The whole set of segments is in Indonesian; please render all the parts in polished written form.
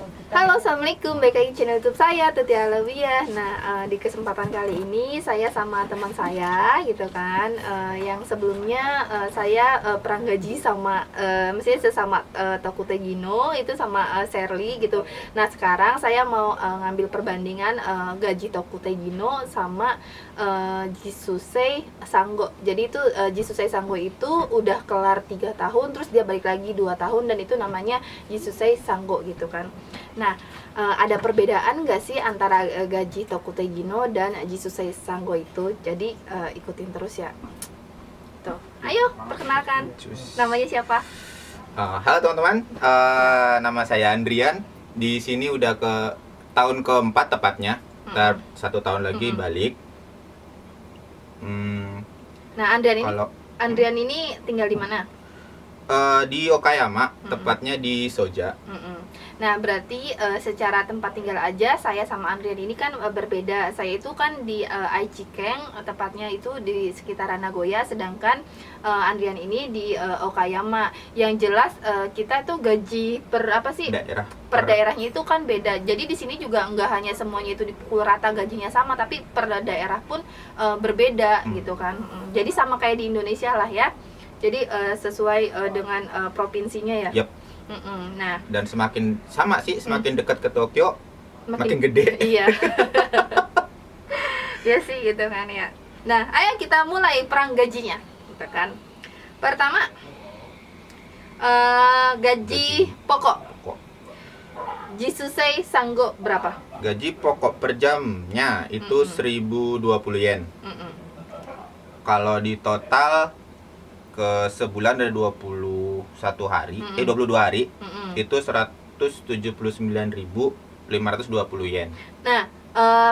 Halo, assalamualaikum. Balik lagi channel YouTube saya, Tuti Alawiyah. Nah, di kesempatan kali ini saya sama teman saya, gitu kan. Yang sebelumnya saya perang gaji sama, maksudnya sesama Tokute Gino itu sama Sherly gitu. Nah, sekarang saya mau ngambil perbandingan gaji Tokute Gino sama Jisusei Sanggo. Jadi itu Jisusei Sanggo itu udah kelar 3 tahun, terus dia balik lagi 2 tahun, dan itu namanya Jisusei Sanggo gitu kan. Nah, ada perbedaan nggak sih antara gaji Tokute Gino dan Jisusei Sanggo itu? Jadi ikutin terus ya. Tuh, ayo perkenalkan. Namanya siapa? Halo teman-teman, nama saya Andrian. Di sini udah ke tahun keempat tepatnya. Ntar 1 tahun lagi balik. Nah, Andrian ini tinggal di mana? Di Okayama, tepatnya di Soja. Nah, berarti secara tempat tinggal aja saya sama Andrian ini kan berbeda. Saya itu kan di Aichikeng, tepatnya itu di sekitaran Nagoya, sedangkan Andrian ini di Okayama. Yang jelas kita tuh gaji per apa sih? Per daerahnya itu kan beda. Jadi di sini juga nggak hanya semuanya itu dipukul rata gajinya sama, tapi per daerah pun berbeda gitu kan. Jadi sama kayak di Indonesia lah ya. Jadi sesuai dengan provinsinya ya. Yep. Nah, dan semakin sama sih, semakin dekat ke Tokyo, makin gede. Iya. Ya sih gitu kan ya. Nah, ayo kita mulai perang gajinya, gitu kan. Pertama, gaji pokok. Jisusei Sanggo berapa? Gaji pokok per jamnya itu 1020 yen. Kalau di total ke sebulan ada 21 hari, 22 hari, itu 179.520 yen. Nah,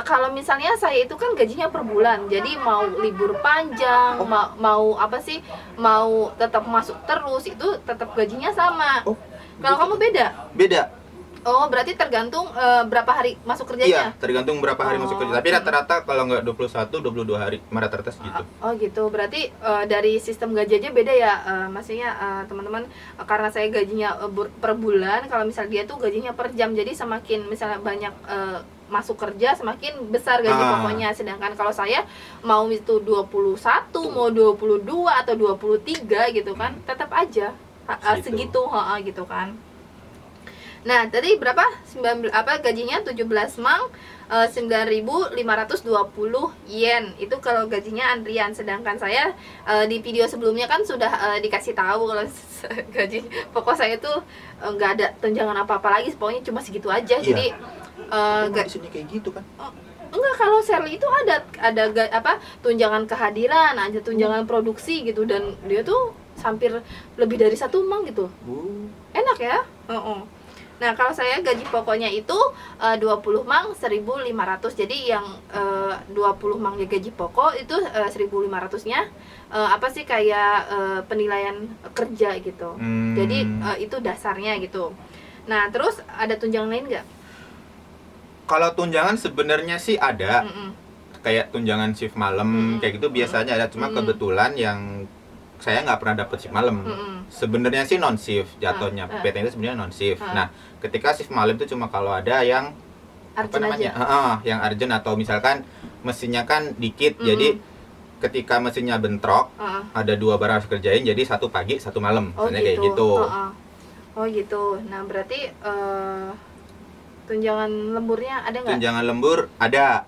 kalau misalnya saya itu kan gajinya per bulan, jadi mau libur panjang, mau apa sih, mau tetap masuk terus, itu tetap gajinya sama. Kalau kamu beda? Beda. Oh, berarti tergantung berapa hari masuk Iya, kerjanya? tergantung berapa hari masuk kerja. Tapi rata-rata kalau nggak 21, 22 hari, rata-rata segitu. Oh gitu, berarti dari sistem gaji aja beda ya, maksudnya teman-teman, karena saya gajinya per bulan, kalau misal dia tuh gajinya per jam, jadi semakin misalnya banyak masuk kerja, semakin besar gaji pokoknya. Sedangkan kalau saya mau itu 21, mau 22 atau 23 gitu kan, tetap aja segitu, gitu kan. Nah, tadi berapa? Gajinya 17 mang 9.520 yen. Itu kalau gajinya Andrian. Sedangkan saya di video sebelumnya kan sudah dikasih tahu kalau gaji pokok saya itu nggak ada tunjangan apa-apa lagi, pokoknya cuma segitu aja. Iya. Jadi di sini kayak gitu kan? Enggak, kalau Sherly itu ada tunjangan kehadiran, ada tunjangan produksi gitu, dan dia tuh hampir lebih dari 1 mang gitu. Enak ya? Nah, kalau saya gaji pokoknya itu 20 mang 1.500. Jadi yang 20 mang gaji pokok itu 1.500-nya apa sih, kayak penilaian kerja gitu. Jadi itu dasarnya gitu. Nah, terus ada tunjangan lain nggak? Kalau tunjangan sebenarnya sih ada. Kayak tunjangan shift malam kayak gitu biasanya ada, cuma kebetulan yang saya nggak pernah dapet shift malam. Sebenarnya sih non shift jatuhnya, PT itu sebenarnya non shift. Nah, ketika shift malam itu cuma kalau ada yang Urgent aja. yang urgent, atau misalkan mesinnya kan dikit, jadi ketika mesinnya bentrok, ada 2 barang harus kerjain, jadi 1 pagi 1 malam, misalnya kayak gitu. Oh gitu. Nah, berarti tunjangan lemburnya ada nggak? Tunjangan lembur ada.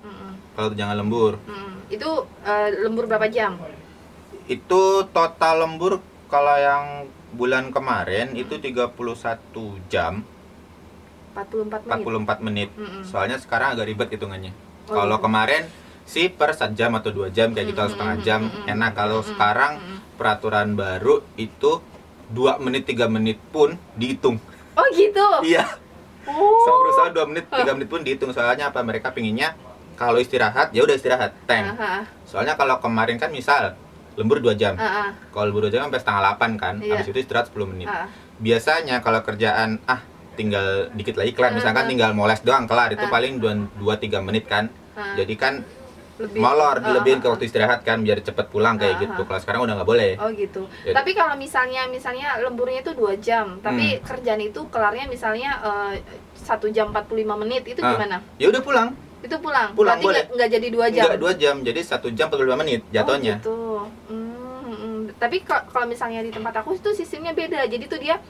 Kalau tunjangan lembur itu lembur berapa jam? itu total lembur kalau yang bulan kemarin itu 31 jam 44 menit. Soalnya sekarang agak ribet hitungannya. Kalau kemarin sih per 1 jam atau 2 jam kayak gitu, atau setengah jam enak. Kalau sekarang peraturan baru itu 2 menit 3 menit pun dihitung. Oh gitu? Iya. Sama perusahaan 2 menit 3 menit pun dihitung. Soalnya apa, mereka pinginnya kalau istirahat ya udah istirahat tank. Soalnya kalau kemarin kan misal lembur 2 jam. Kalau lembur 2 jam sampai setengah 8 kan. Habis itu istirahat 10 menit. Biasanya kalau kerjaan tinggal dikit lagi kelar, misalkan tinggal moles doang kelar, itu paling 2-3 menit kan. Jadi kan molor, dilebihin ke waktu istirahat kan biar cepet pulang kayak gitu. Kalau sekarang udah nggak boleh. Oh gitu. Jadi, tapi kalau misalnya lemburnya itu 2 jam, tapi kerjaan itu kelarnya misalnya 1 jam 45 menit, itu gimana? Ya udah pulang. Itu pulang. Pulang berarti boleh. Nggak jadi 2 jam. Enggak 2 jam, jadi 1 jam 45 menit jatuhnya. Oh gitu. Tapi kalau misalnya di tempat aku itu sistemnya beda. Jadi tuh dia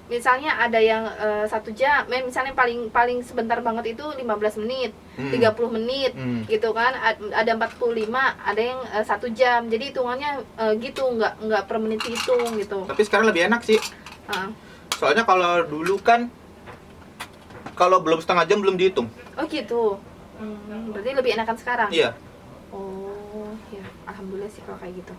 misalnya ada yang 1 jam, misalnya paling sebentar banget itu 15 menit, 30 menit gitu kan. Ada 45, ada yang 1 jam. Jadi hitungannya gitu, nggak per menit hitung gitu. Tapi sekarang lebih enak sih. Soalnya kalau dulu kan kalau belum setengah jam belum dihitung. Oh gitu. Berarti lebih enakan sekarang. Iya. Oh, ya alhamdulillah sih kalau kayak gitu.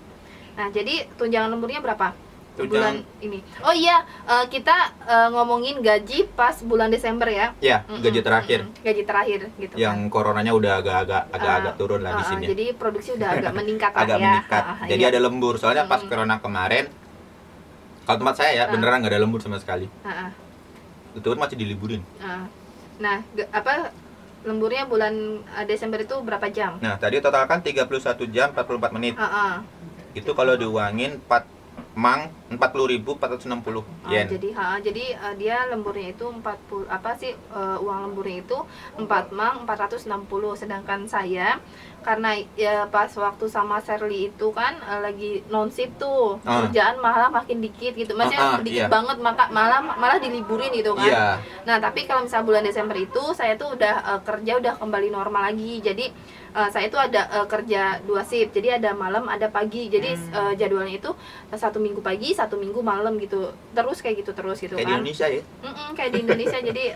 Nah, jadi tunjangan lemburnya berapa? Tunjangan Bulan ini. Oh iya, kita ngomongin gaji pas bulan Desember ya. Iya, gaji terakhir. Gaji terakhir gitu Yang kan. coronanya udah agak turun lah di sini. Jadi produksi udah agak meningkat lah agak ya. meningkat. Jadi iya. ada lembur. Soalnya pas corona kemarin, kalau tempat saya ya beneran nggak ada lembur sama sekali. Itu masih diliburin. Nah, lemburnya bulan Desember itu berapa jam? Nah, tadi total kan 31 jam 44 menit. Itu kalau diuangin 40.460 yen. Jadi dia lemburnya itu 40 uang lemburnya itu 4 mang 460, sedangkan saya karena ya pas waktu sama Sherly itu kan lagi non shift tuh, kerjaan malah makin dikit gitu. Maksudnya dikit banget, maka malah diliburin gitu kan. Nah, tapi kalau misalnya bulan Desember itu saya tuh udah kerja udah kembali normal lagi. Jadi saya itu ada kerja 2 shift. Jadi ada malam, ada pagi. Jadi jadwalnya itu 1 minggu pagi, 1 minggu malam gitu. Terus kayak gitu gitu kayak kan. Di Indonesia ya. Kayak di Indonesia. Jadi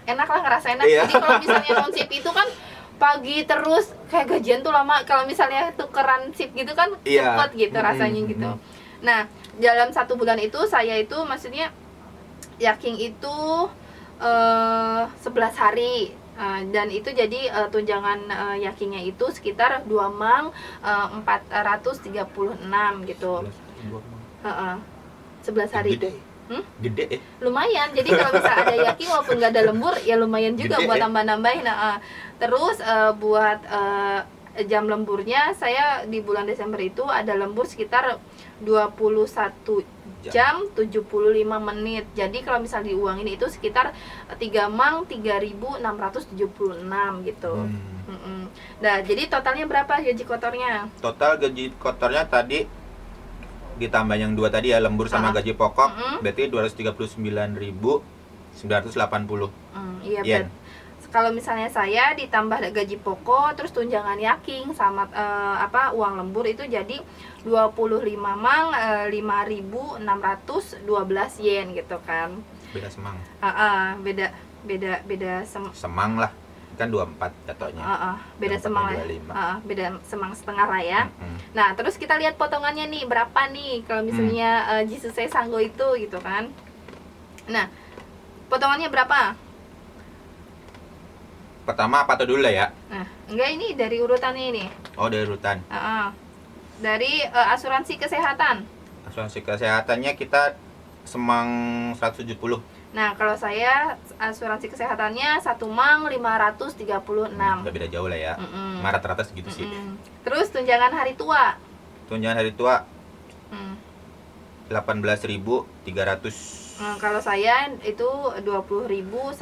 enak lah, ngerasa enak. Jadi kalau misalnya non shift itu kan pagi terus, kayak gajian tuh lama. Kalau misalnya tukeran shift gitu kan cepet gitu rasanya gitu. Nah, dalam 1 bulan itu saya itu maksudnya yaking itu 11 hari. Dan itu jadi tunjangan yakingnya itu sekitar 2 mang 436 gitu. 11 hari. Gede ya. Lumayan. Jadi kalau misalnya ada yaking walaupun nggak ada lembur ya lumayan juga Gede, buat tambah-nambahin. Terus buat jam lemburnya saya di bulan Desember itu ada lembur sekitar 21 jam 75 menit. Jadi kalau misalnya diuangin itu sekitar 3 mang 3.676 gitu. Nah, jadi totalnya berapa gaji kotornya? Total gaji kotornya tadi ditambah yang 2 tadi ya, lembur sama gaji pokok, berarti 239.980 yen. Kalau misalnya saya ditambah gaji pokok terus tunjangan yaking sama uang lembur itu jadi 25 mang 5.612 yen gitu kan. Beda semang. Beda semang lah. Kan 24 jatuhnya. Beda semang lah. Beda semang setengah lah ya. Nah, terus kita lihat potongannya nih berapa nih kalau misalnya Jisusei Sanggo itu gitu kan. Nah, potongannya berapa? Pertama apa tuh dulu lah ya? Nah, enggak, ini dari urutannya ini. Oh, dari urutan. Dari asuransi kesehatan. Asuransi kesehatannya kita semang 170. Nah, kalau saya asuransi kesehatannya 1 mang 536. Udah beda jauh lah ya. Rata-rata segitu sih. Terus tunjangan hari tua. Tunjangan hari tua 18.300. Kalau saya itu 20.130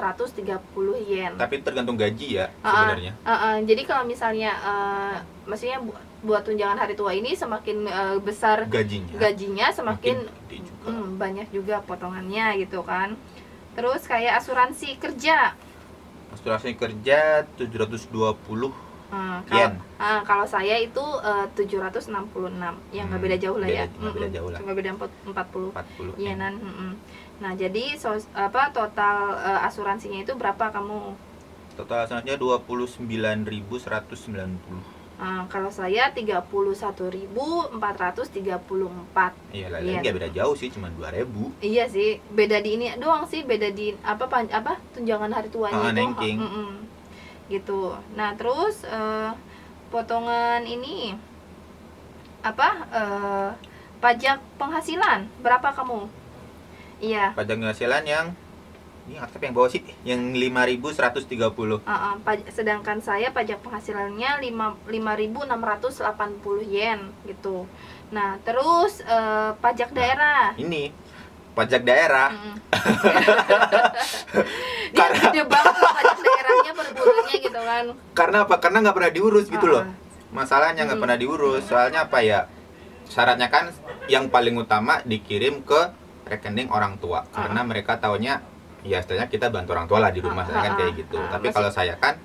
yen. Tapi tergantung gaji ya sebenarnya. Jadi kalau misalnya maksudnya buat tunjangan hari tua ini semakin besar gajinya semakin banyak juga potongannya gitu kan. Terus kayak asuransi kerja. Asuransi kerja 720 yen. Kalau saya itu 766. Ya nggak beda jauh lah ya. Beda jauh lah. Cuma beda 40 yenan. Nah, jadi total asuransinya itu berapa kamu? Total asuransinya 29.190. Kalau saya 31.434. Iya lah, nggak beda jauh sih, cuma 2.000. Iya sih, beda di ini doang sih, beda di tunjangan hari tuanya itu. Gitu. Nah, terus potongan ini pajak penghasilan berapa kamu? Iya. Pajak penghasilan yang Ini atap yang bawah sih, yang 5.130. Sedangkan saya pajak penghasilannya 5.680 yen gitu. Nah, terus pajak daerah. Ini pajak daerah. Dia gede banget pajak daerahnya per bulannya gitu kan. Karena apa? Karena nggak pernah diurus gitu loh. Masalahnya nggak pernah diurus. Soalnya apa ya? Syaratnya kan yang paling utama dikirim ke rekening orang tua. Karena mereka taunya ya istilahnya kita bantu orang tua lah di rumah saya kan kayak gitu. Tapi kalau saya kan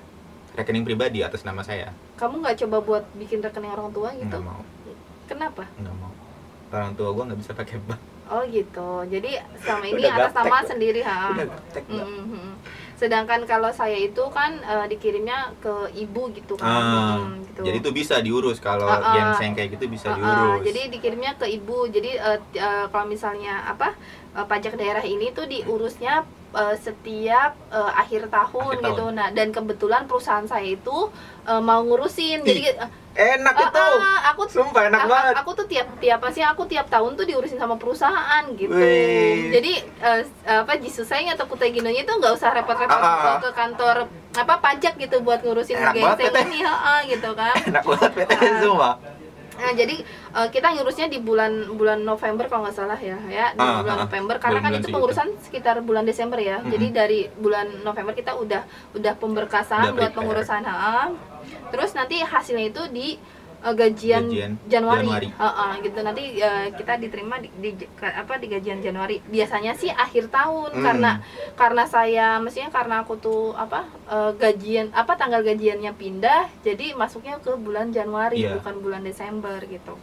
rekening pribadi atas nama saya. Kamu nggak coba buat bikin rekening orang tua gitu? Nggak mau. Kenapa? Nggak mau. Orang tua gue nggak bisa pakai bank. Oh gitu. Jadi selama ini Udah atas gaptek nama kok. sendiri Udah gaptek, Mbak. Sedangkan kalau saya itu kan dikirimnya ke ibu gitu kan. Gitu. Jadi itu bisa diurus kalau ginseng kayak gitu bisa diurus. Jadi dikirimnya ke ibu. Jadi kalau misalnya pajak daerah ini tuh diurusnya setiap akhir tahun gitu. Nah, dan kebetulan perusahaan saya itu mau ngurusin. Jadi enak itu. Sumpah enak banget. Aku tuh tiap tahun tuh diurusin sama perusahaan gitu. Wih. Jadi Jisusai atau Kutai Ginonya itu nggak usah repot-repot ke kantor pajak gitu buat ngurusin ginseng ini, gitu kan. Enak banget PT semua. Nah, jadi kita ngurusnya di bulan November kalau nggak salah ya di bulan November karena kan itu pengurusan sekitar bulan Desember ya. Jadi dari bulan November kita udah pemberkasan buat pengurusan terus nanti hasilnya itu di gajian Januari. Gitu nanti kita diterima di gajian Januari. Biasanya sih akhir tahun karena saya karena aku tuh gajian tanggal gajiannya pindah jadi masuknya ke bulan Januari bukan bulan Desember gitu.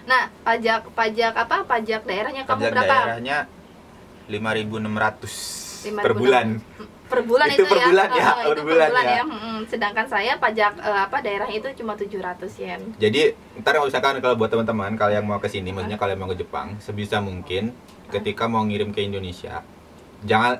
Nah, pajak daerahnya kamu berapa? Pajak daerahnya 5.600 per bulan. Per bulan itu per bulan ya, per bulan ya. Sedangkan saya pajak daerahnya itu cuma 700 yen. Jadi ntar misalkan kalau buat teman-teman kalau yang mau ke sini, maksudnya kalau yang mau ke Jepang, sebisa mungkin ketika mau ngirim ke Indonesia, jangan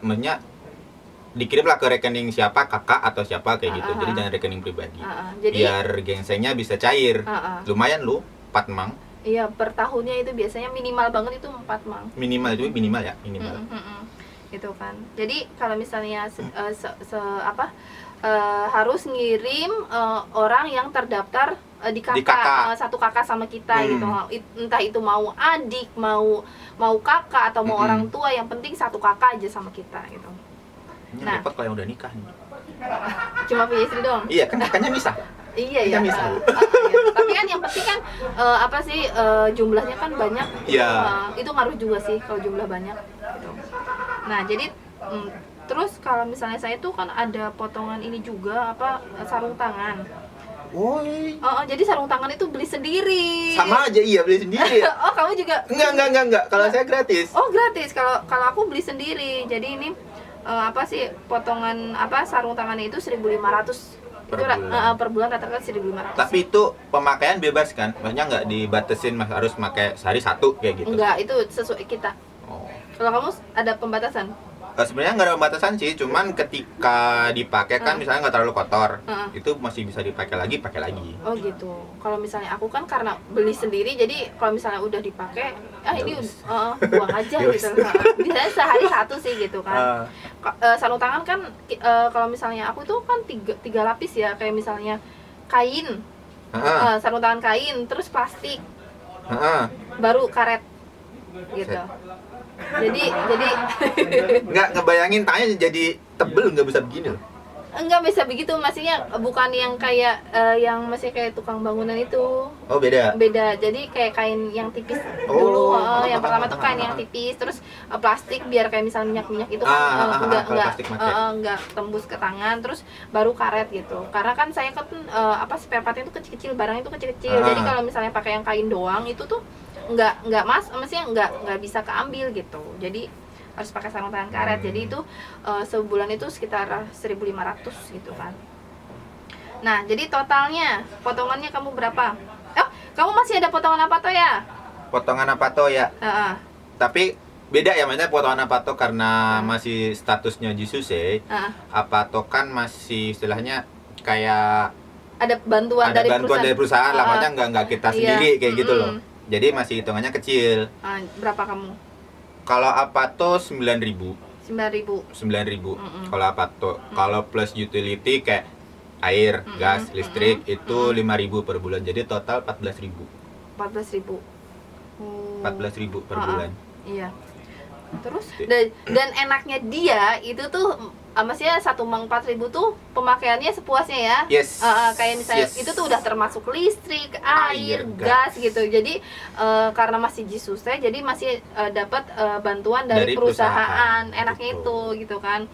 dikirimlah ke rekening siapa, kakak atau siapa kayak gitu. Jadi jangan rekening pribadi. Biar ginsengnya bisa cair. Lumayan lu 4 mang. Iya, per tahunnya itu biasanya minimal banget itu 4 mang. Minimal itu minimal ya, minimal. Gitu kan. Jadi kalau misalnya harus ngirim orang yang terdaftar di kakak. Satu kakak sama kita gitu. Entah itu mau adik, mau kakak atau mau orang tua, yang penting satu kakak aja sama kita gitu. Ini repot kalau yang udah nikah nih. Cuma punya istri doang. Iya, kan kakaknya misah. Iya ya. Tapi kan yang penting kan jumlahnya kan banyak. Iya. Itu ngaruh juga sih kalau jumlah banyak gitu. Nah, jadi terus kalau misalnya saya tuh kan ada potongan ini juga sarung tangan. Woi. Jadi sarung tangan itu beli sendiri. Sama aja beli sendiri ya. Oh, kamu juga? Enggak. Kalau saya gratis. Oh, gratis. Kalau aku beli sendiri. Jadi ini potongan sarung tangannya itu 1.500 per bulan rata-rata 1.500. Tapi itu pemakaian bebas kan? Maksudnya nggak dibatasin harus pakai sehari satu kayak gitu? Enggak, itu sesuai kita. Oh. Kalau kamu ada pembatasan? Sebenarnya nggak ada pembatasan sih, cuman ketika dipakai kan misalnya nggak terlalu kotor, itu masih bisa pakai lagi. Oh gitu. Kalau misalnya aku kan karena beli sendiri, jadi kalau misalnya udah dipakai, ini buang aja gitu. Biasanya sehari satu sih gitu kan. Sarung tangan kan kalau misalnya aku tuh kan tiga lapis ya, kayak misalnya kain, sarung tangan kain, terus plastik, baru karet gitu. Jadi nggak ngebayangin tangannya jadi tebel, nggak bisa begini loh. Enggak bisa begitu, maksudnya bukan yang kayak yang masih kayak tukang bangunan itu. Oh, beda. Jadi kayak kain yang tipis dulu. Yang pertama tuh kain yang tipis, terus plastik biar kayak misalnya minyak itu kan enggak tembus ke tangan, terus baru karet gitu. Karena kan saya kan spare partnya itu kecil-kecil, barang itu kecil-kecil. Jadi kalau misalnya pakai yang kain doang itu tuh maksudnya nggak bisa keambil gitu. Jadi harus pakai sarung tangan karet. Jadi itu sebulan itu sekitar 1.500 gitu kan. Nah, jadi totalnya potongannya kamu berapa? Kamu masih ada potongan apa tuh ya? Potongan apa tuh ya? Tapi beda ya, maksudnya potongan apa tuh karena masih statusnya Jisusei. Apa tuh kan masih istilahnya kayak ada bantuan dari perusahaan lah, maksudnya nggak kita sendiri kayak gitu loh. Jadi masih hitungannya kecil. Berapa kamu? Kalau apa tuh 9.000. 9.000. 9.000 kalau Apato. Kalau plus utility kayak air, gas, listrik itu 5.000 per bulan. Jadi total 14.000. 14.000. 14.000 per bulan. Iya. Terus dan enaknya dia itu tuh maksudnya 1 mang 4.000 tuh pemakaiannya sepuasnya ya. Yes. Kayak misalnya itu tuh udah termasuk listrik, air, gas gitu. Jadi karena masih Jisusei jadi masih dapat bantuan dari perusahaan. Enaknya itu gitu kan.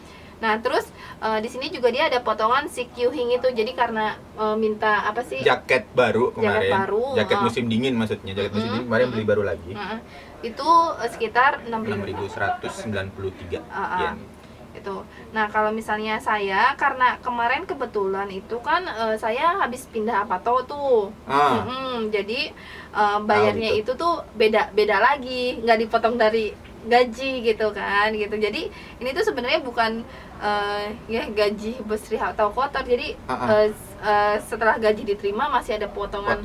Nah, terus di sini juga dia ada potongan si Kyuhing itu. Jadi karena minta apa sih? Jaket baru kemarin. Jaket musim dingin maksudnya. Jaket musim dingin kemarin beli baru lagi. Itu sekitar 6.193 yen. Itu. Nah, kalau misalnya saya karena kemarin kebetulan itu kan saya habis pindah Apato tuh. Jadi bayarnya itu tuh beda lagi, nggak dipotong dari gaji gitu kan gitu. Jadi ini tuh sebenarnya bukan ya gaji besri atau kotor. Jadi setelah gaji diterima masih ada potongan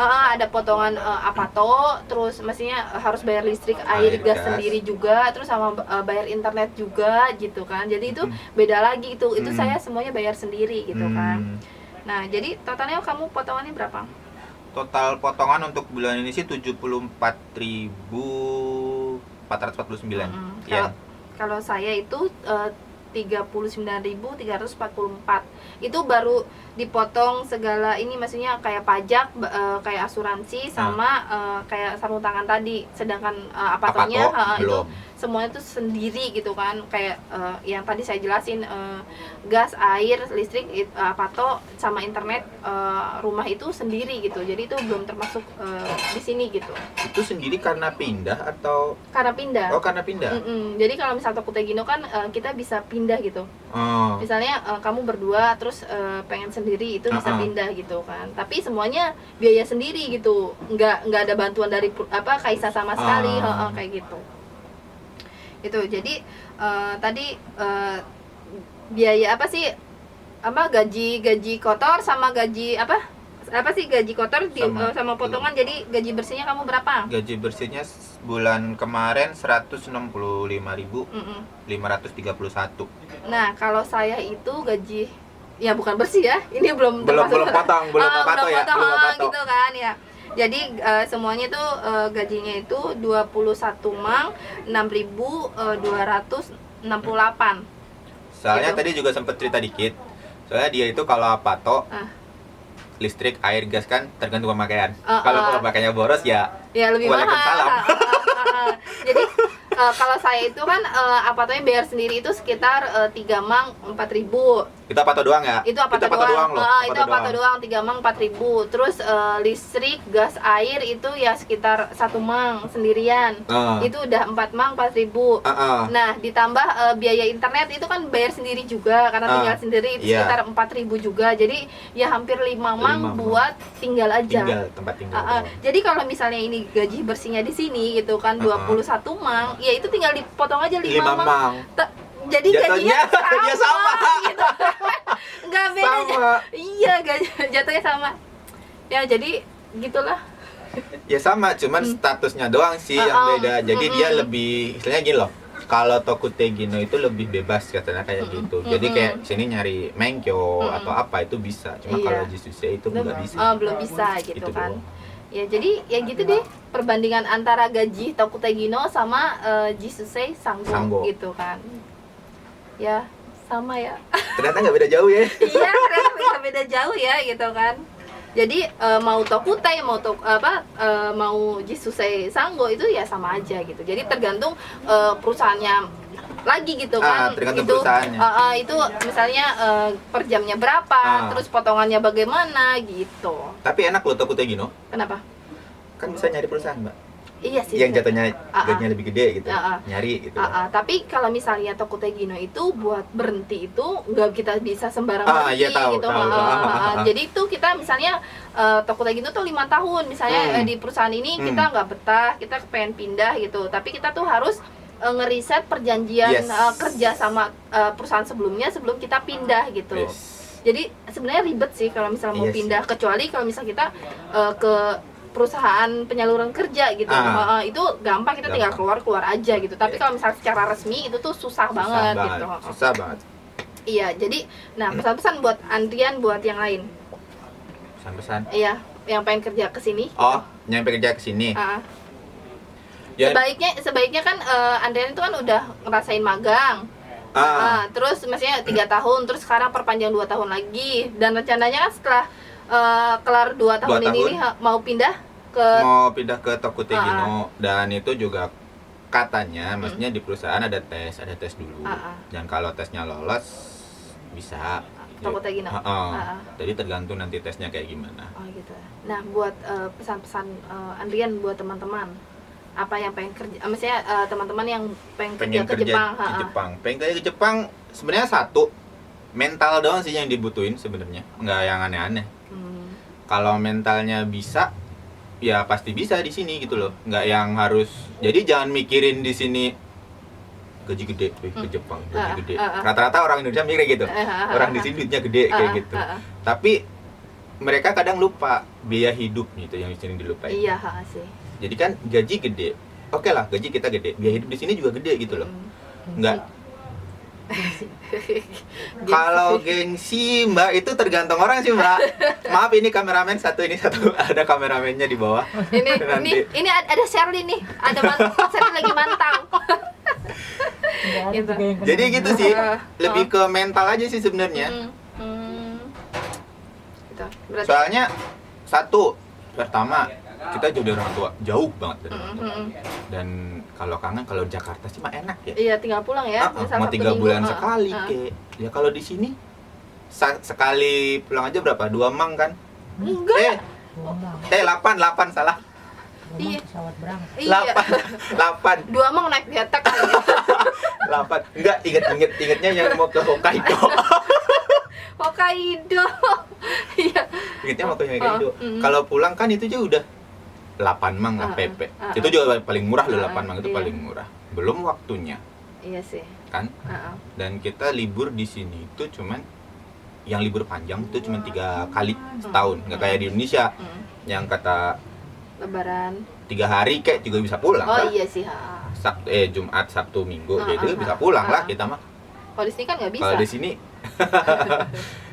ada potongan Apato, terus maksudnya harus bayar listrik, air, gas sendiri juga, terus sama bayar internet juga gitu kan. Jadi itu beda lagi itu saya semuanya bayar sendiri gitu kan. Nah, jadi totalnya kamu potongannya berapa? Total potongan untuk bulan ini sih 74.449. Kalau saya itu 39.344. Itu baru dipotong segala ini, maksudnya kayak pajak, kayak asuransi sama kayak sarung tangan tadi. Sedangkan Apatonya itu semuanya tuh sendiri gitu kan. Kayak yang tadi saya jelasin, gas, air, listrik, Apato sama internet rumah itu sendiri gitu. Jadi itu belum termasuk di sini gitu. Itu sendiri karena pindah atau? Karena pindah. Oh, karena pindah. Jadi kalau misal Tokutei Gino kan kita bisa pindah gitu. Misalnya kamu berdua terus pengen sendiri itu bisa pindah gitu kan. Tapi semuanya biaya sendiri gitu. Nggak ada bantuan dari Kaisa sama sekali, kayak gitu. Itu jadi tadi biaya apa sih? Gaji kotor sama gaji gaji kotor sama potongan. Jadi gaji bersihnya kamu berapa? Gaji bersihnya bulan kemarin 165.531. Nah, kalau saya itu gaji ya bukan bersih ya. Ini belum potong, belum Apato ya, belum Apato. Gitu kan ya. Jadi semuanya itu gajinya itu 21 mang 6.268. Soalnya gitu. tadi juga sempat cerita dikit. Soalnya dia itu kalau Apato listrik, air, gas kan tergantung pemakaian. Kalau pemakaiannya boros ya lebih mahal. Jadi kalau saya itu kan Apatonya bayar sendiri itu sekitar 3 mang 4.000. Itu Apato doang ya? Itu Apato doang loh. Itu Apato doang 3 mang 4.000. Terus listrik, gas, air itu ya sekitar 1 mang sendirian. Itu udah 4 mang 4.000. Nah, ditambah biaya internet itu kan bayar sendiri juga karena tinggal sendiri itu sekitar 4.000 juga. Jadi ya hampir 5 mang buat tinggal aja. Tempat tinggal. Jadi kalau misalnya ini gaji bersihnya di sini gitu kan 21 mang, ya itu tinggal dipotong aja 5 mang. Jadi gajinya sama gitu. Enggak beda aja. Iya, jatuhnya sama. Ya jadi gitulah. Ya sama, cuman statusnya doang sih yang beda. Jadi dia lebih istilahnya gini loh. Kalau Tokutei Gino itu lebih bebas katanya kayak gitu. Jadi kayak sini nyari menkyo atau apa itu bisa. Cuma kalau Jisusei itu nggak bisa. Belum bisa gitu kan. Doang. Ya jadi ya gitu deh perbandingan antara gaji Tokutei Gino sama Jisusei Sango gitu kan. Ya sama ya. Ternyata nggak beda jauh ya. Iya, ternyata nggak beda jauh ya gitu kan. Jadi mau Tokutei mau Jisusei Sango itu ya sama aja gitu. Jadi tergantung perusahaannya lagi gitu kan. Tergantung itu perusahaannya. Itu misalnya per jamnya berapa, terus potongannya bagaimana gitu. Tapi enak loh Tokutei Gino. Kenapa? Kan bisa nyari perusahaan, Mbak. Iya sih. Yang jatuhnya gajinya lebih gede gitu. Nyari gitu. Tapi kalau misalnya Tokutei Gino itu buat berhenti itu nggak kita bisa sembarang berhenti gitu. Jadi itu kita misalnya Tokutei Gino tuh 5 tahun misalnya di perusahaan ini kita nggak betah, kita pengen pindah gitu. Tapi kita tuh harus ngeriset perjanjian kerja sama perusahaan sebelumnya sebelum kita pindah gitu. Jadi sebenarnya ribet sih kalau misalnya mau pindah, kecuali kalau misalnya kita ke perusahaan penyaluran kerja gitu. Itu gampang, kita tinggal keluar aja gitu. Tapi kalau misalnya secara resmi itu tuh susah banget gitu. Susah banget. Iya, jadi nah pesan-pesan buat Andrian, buat yang lain. Pesan-pesan. Iya, yang pengen kerja ke sini. Oh, yang pengen kerja ke sini. Ya, sebaiknya kan Andrian itu kan udah ngerasain magang. Terus maksudnya 3 tahun, terus sekarang perpanjang 2 tahun lagi, dan rencananya kan setelah kelar 2 tahun ini mau pindah ke Tokutegino. Dan itu juga katanya maksudnya di perusahaan ada tes dulu. Dan kalau tesnya lolos bisa Tokutegino. Jadi tergantung nanti tesnya kayak gimana. Oh gitu. Nah, buat pesan-pesan Andrian buat teman-teman, apa yang pengen kerja, maksudnya teman-teman yang pengen kerja ke Jepang. Pengen kerja ke Jepang sebenarnya satu, mental doang sih yang dibutuhin sebenarnya, nggak yang aneh-aneh. Kalau mentalnya bisa, ya pasti bisa di sini gitu loh. Nggak yang harus, jadi jangan mikirin di sini gaji gede ke Jepang, gaji gede. Rata-rata orang Indonesia mikir gitu, orang di sini duitnya gede kayak gitu. Tapi mereka kadang lupa biaya hidup gitu yang di sini dilupain. Iya sih. Jadi kan gaji gede, oke lah, gaji kita gede, biaya hidup di sini juga gede gitu loh. Enggak. Kalau gengsi Mbak itu tergantung orang sih Mbak. Maaf ini kameramen satu ada kameramennya di bawah. Ini ada Sherly nih, Sherly lagi mantang. Gitu. Jadi gitu sih, lebih ke mental aja sih sebenarnya. Berarti... Soalnya satu, pertama kita jauh dari orang tua, jauh banget dari orang tua. Dan kalau kangen, kalau Jakarta sih mah enak ya. Iya, tinggal pulang ya. Mau 3 bulan sekali kayak. Ya kalau di sini sekali pulang aja berapa? 2 mang kan? Enggak. 8 salah. Iya. Pesawat berangkat. Iya. 8. 2 mang naik getek kali. 8. Enggak, ingetnya yang mau ke Hokkaido. Hokkaido. Iya. Ingetnya mau ke Hokkaido. Kalau pulang kan itu juga udah 8 mang lah PP. Itu juga paling murah loh, 8 mang itu paling murah. Belum waktunya. Iya sih. Kan? Dan kita libur di sini itu cuman yang libur panjang itu cuma 3 kali setahun. Nggak kayak di Indonesia yang kata Lebaran 3 hari kayak juga bisa pulang. Oh kan? iya sih. Jumat, Sabtu, Minggu gitu bisa pulang lah kita mah. Kalau di sini kan nggak bisa. Kalau di sini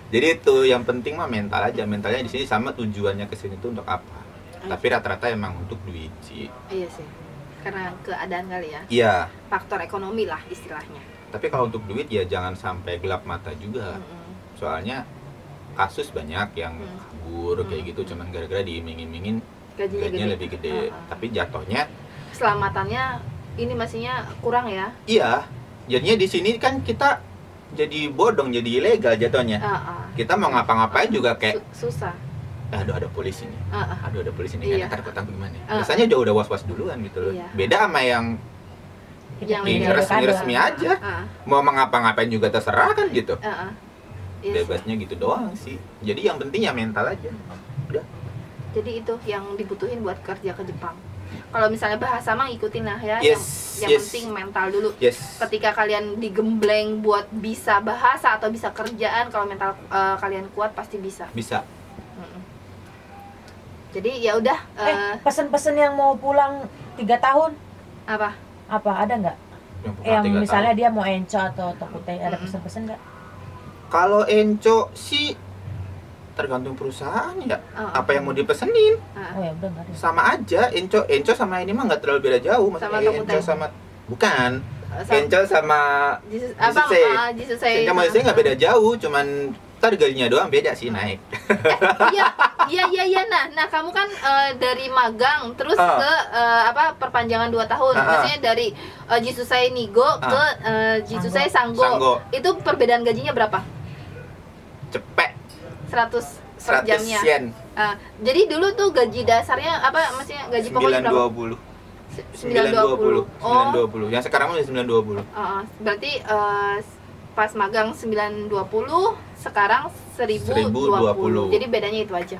jadi itu yang penting mah mental aja. Mentalnya di sini sama, tujuannya ke sini tuh untuk apa? Tapi rata-rata emang untuk duit sih. Iya sih. Karena keadaan kali ya. Iya. Faktor ekonomi lah istilahnya. Tapi kalau untuk duit ya jangan sampai gelap mata juga. Soalnya kasus banyak yang kabur kayak gitu cuman gara-gara diiming-imingin gajinya lebih gede. Tapi jatuhnya keselamatannya ini masihnya kurang ya. Iya. Jadinya di sini kan kita jadi bodong, jadi ilegal jatuhnya. Kita mau ngapa-ngapain juga kayak susah. Aduh ada polisi nih. Aduh ada polisi nih. Iya. Ntar kota gimana? Biasanya udah was-was duluan gitu loh. Iya. Beda sama yang resmi aja. Mau ngapa-ngapain juga terserah kan gitu. Iya Bebasnya gitu doang sih. Jadi yang penting ya mental aja. Udah. Jadi itu yang dibutuhin buat kerja ke Jepang. Kalau misalnya bahasa mah ikutin lah ya. Yang penting mental dulu. Ketika kalian digembleng buat bisa bahasa atau bisa kerjaan, kalau mental kalian kuat pasti bisa. Bisa. Jadi ya udah. Pesen-pesen yang mau pulang 3 tahun Apa ada nggak? Yang misalnya dia mau enco atau Tokutei, ada pesen-pesen nggak? Kalau enco sih tergantung perusahaan ya. Apa yang mau dipesenin? Oh ya udah nggak ada. Sama aja, enco sama ini mah nggak terlalu beda jauh. Maksudnya enco sama bukan. Enco sama Jisusei. Enco sama nggak beda jauh, cuman ntar gajinya doang beda sih naik. Iya. Nah kamu kan dari magang terus ke perpanjangan 2 tahun. Maksudnya dari Jisusei Nigo ke Jisusei Sango. Itu perbedaan gajinya berapa? Cepet. 100 per jamnya. Yen. Jadi dulu tuh gaji dasarnya apa? Maksudnya gaji pokoknya berapa? 920. Yang sekarang udah 920. Berarti pas magang 920, sekarang 1020. Jadi bedanya itu aja.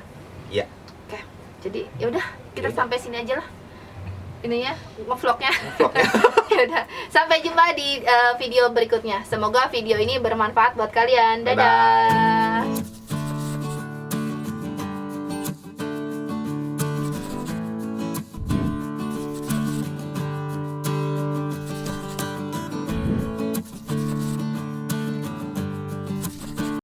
Iya. Oke. Jadi ya udah, kita sampai sini aja lah. Ininya ngevlognya. Ya udah. Sampai jumpa di video berikutnya. Semoga video ini bermanfaat buat kalian. Dadah. Bye-bye.